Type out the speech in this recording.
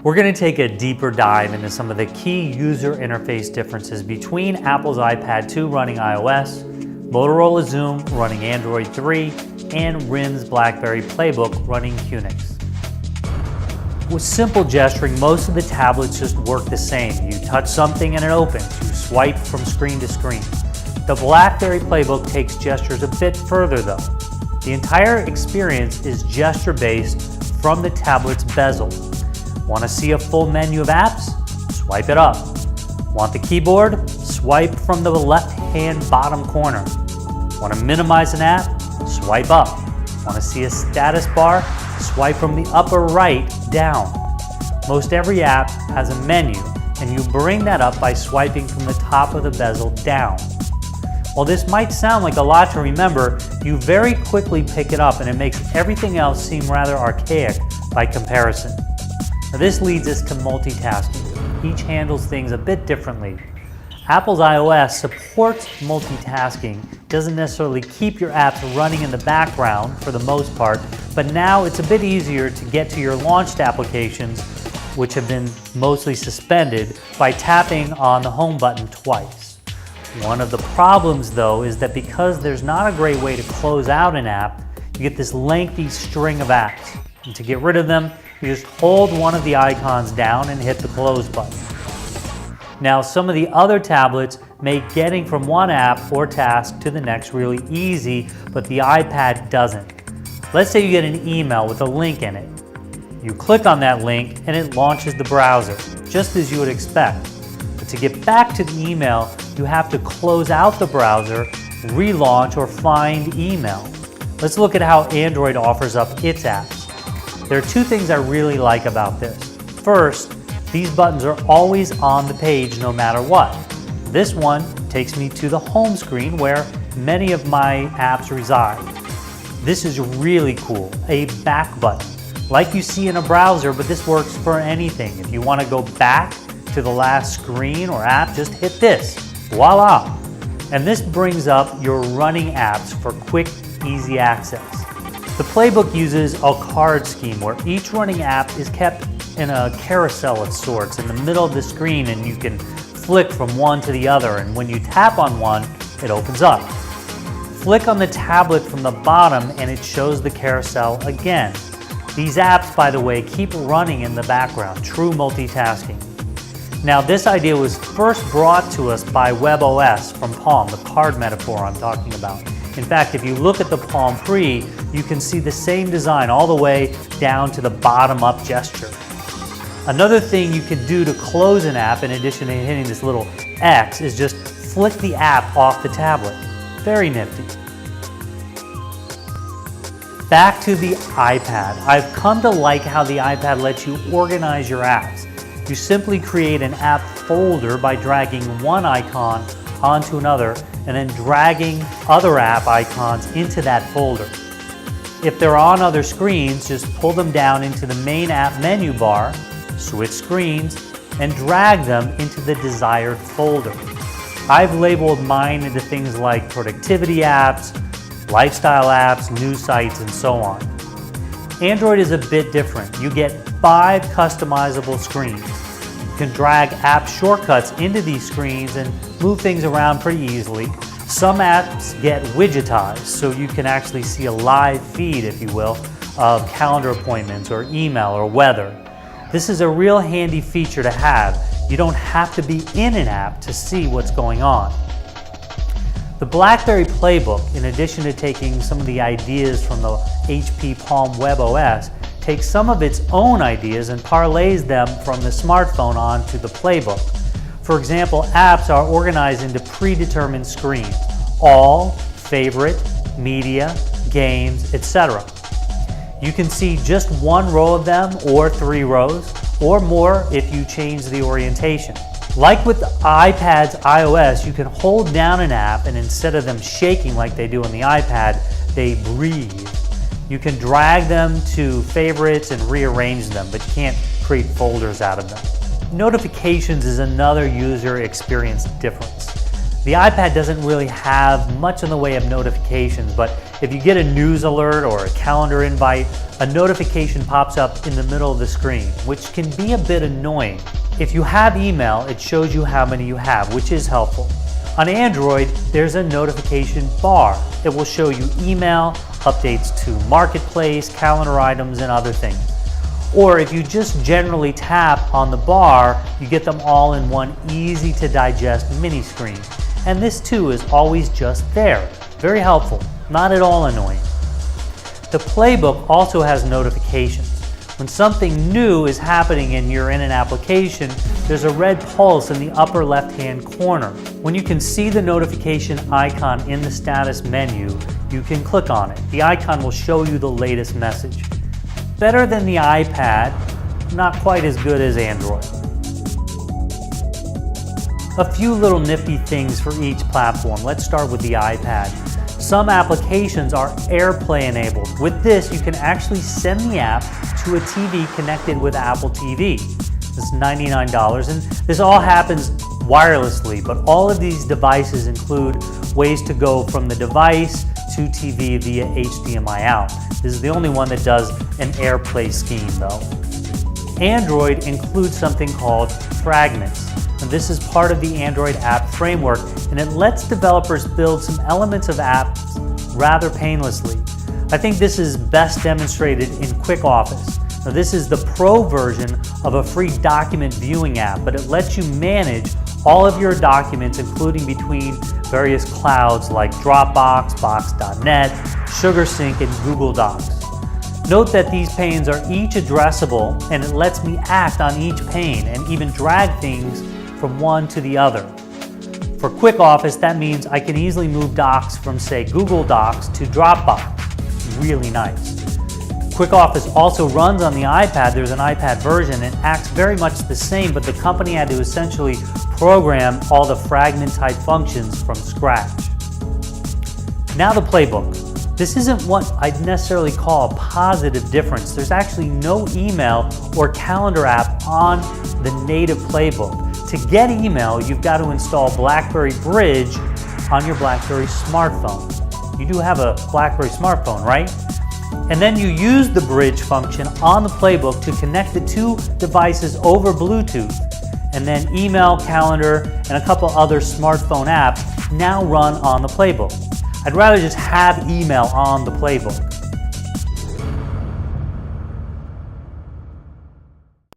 We're going to take a deeper dive into some of the key user interface differences between Apple's iPad 2 running iOS, Motorola Xoom running Android 3, and RIM's BlackBerry PlayBook running Unix. With simple gesturing, most of the tablets just work the same. You touch something and it opens. You swipe from screen to screen. The BlackBerry PlayBook takes gestures a bit further though. The entire experience is gesture-based from the tablet's bezel. Want to see a full menu of apps? Swipe it up. Want the keyboard? Swipe from the left-hand bottom corner. Want to minimize an app? Swipe up. Want to see a status bar? Swipe from the upper right down. Most every app has a menu, and you bring that up by swiping from the top of the bezel down. While this might sound like a lot to remember, you very quickly pick it up and it makes everything else seem rather archaic by comparison. Now this leads us to multitasking. Each handles things a bit differently. Apple's iOS supports multitasking, doesn't necessarily keep your apps running in the background for the most part, but now it's a bit easier to get to your launched applications, which have been mostly suspended, by tapping on the home button twice. One of the problems though is that because there's not a great way to close out an app, you get this lengthy string of apps. And to get rid of them, you just hold one of the icons down and hit the close button. Now, some of the other tablets make getting from one app or task to the next really easy, but the iPad doesn't. Let's say you get an email with a link in it. You click on that link and it launches the browser, just as you would expect. But to get back to the email, you have to close out the browser, relaunch, or find email. Let's look at how Android offers up its apps. There are two things I really like about this. First, these buttons are always on the page no matter what. This one takes me to the home screen where many of my apps reside. This is really cool, a back button, like you see in a browser, but this works for anything. If you want to go back to the last screen or app, just hit this, voila. And this brings up your running apps for quick, easy access. The PlayBook uses a card scheme where each running app is kept in a carousel of sorts in the middle of the screen, and you can flick from one to the other, and when you tap on one, it opens up. Flick on the tablet from the bottom and it shows the carousel again. These apps, by the way, keep running in the background, true multitasking. Now, this idea was first brought to us by WebOS from Palm, the card metaphor I'm talking about. In fact, if you look at the Palm Pre, you can see the same design all the way down to the bottom-up gesture. Another thing you can do to close an app, in addition to hitting this little X, is just flick the app off the tablet. Very nifty. Back to the iPad. I've come to like how the iPad lets you organize your apps. You simply create an app folder by dragging one icon onto another and then dragging other app icons into that folder. If they're on other screens, just pull them down into the main app menu bar, switch screens, and drag them into the desired folder. I've labeled mine into things like productivity apps, lifestyle apps, news sites, and so on. Android is a bit different. You get 5 customizable screens. You can drag app shortcuts into these screens and move things around pretty easily. Some apps get widgetized, so you can actually see a live feed, if you will, of calendar appointments or email or weather. This is a real handy feature to have. You don't have to be in an app to see what's going on. The BlackBerry PlayBook, in addition to taking some of the ideas from the HP Palm WebOS, takes some of its own ideas and parlays them from the smartphone onto the PlayBook. For example, apps are organized into predetermined screens: all, favorite, media, games, etc. You can see just one row of them or 3 rows, or more if you change the orientation. Like with the iPad's iOS, you can hold down an app and instead of them shaking like they do on the iPad, they breathe. You can drag them to favorites and rearrange them, but you can't create folders out of them. Notifications is another user experience difference. The iPad doesn't really have much in the way of notifications, but If you get a news alert or a calendar invite, a notification pops up in the middle of the screen, which can be a bit annoying. If you have email, it shows you how many you have, which is helpful. On Android, there's a notification bar. It will show you email, updates to Marketplace, calendar items, and other things. Or if you just generally tap on the bar, you get them all in one easy to digest mini screen. And this too is always just there. Very helpful, not at all annoying. The PlayBook also has notifications. When something new is happening and you're in an application, there's a red pulse in the upper left-hand corner. When you can see the notification icon in the status menu, you can click on it. The icon will show you the latest message. Better than the iPad, not quite as good as Android. A few little nifty things for each platform. Let's start with the iPad. Some applications are AirPlay enabled. With this, you can actually send the app to a TV connected with Apple TV. This is $99, and this all happens wirelessly, but all of these devices include ways to go from the device to TV via HDMI out. This is the only one that does an AirPlay scheme though. Android includes something called Fragments. And this is part of the Android app framework, and it lets developers build some elements of apps rather painlessly. I think this is best demonstrated in QuickOffice. Now, this is the pro version of a free document viewing app, but it lets you manage all of your documents, including between various clouds like Dropbox, Box.net, SugarSync, and Google Docs. Note that these panes are each addressable, and it lets me act on each pane and even drag things from one to the other. For QuickOffice, that means I can easily move docs from, say, Google Docs to Dropbox. Really nice. QuickOffice also runs on the iPad. There's an iPad version and acts very much the same, but the company had to essentially program all the fragment type functions from scratch. Now the PlayBook. This isn't what I'd necessarily call a positive difference. There's actually no email or calendar app on the native PlayBook. To get email, you've got to install BlackBerry Bridge on your BlackBerry smartphone. You do have a BlackBerry smartphone, right? And then you use the Bridge function on the PlayBook to connect the two devices over Bluetooth. And then email, calendar, and a couple other smartphone apps now run on the PlayBook. I'd rather just have email on the PlayBook.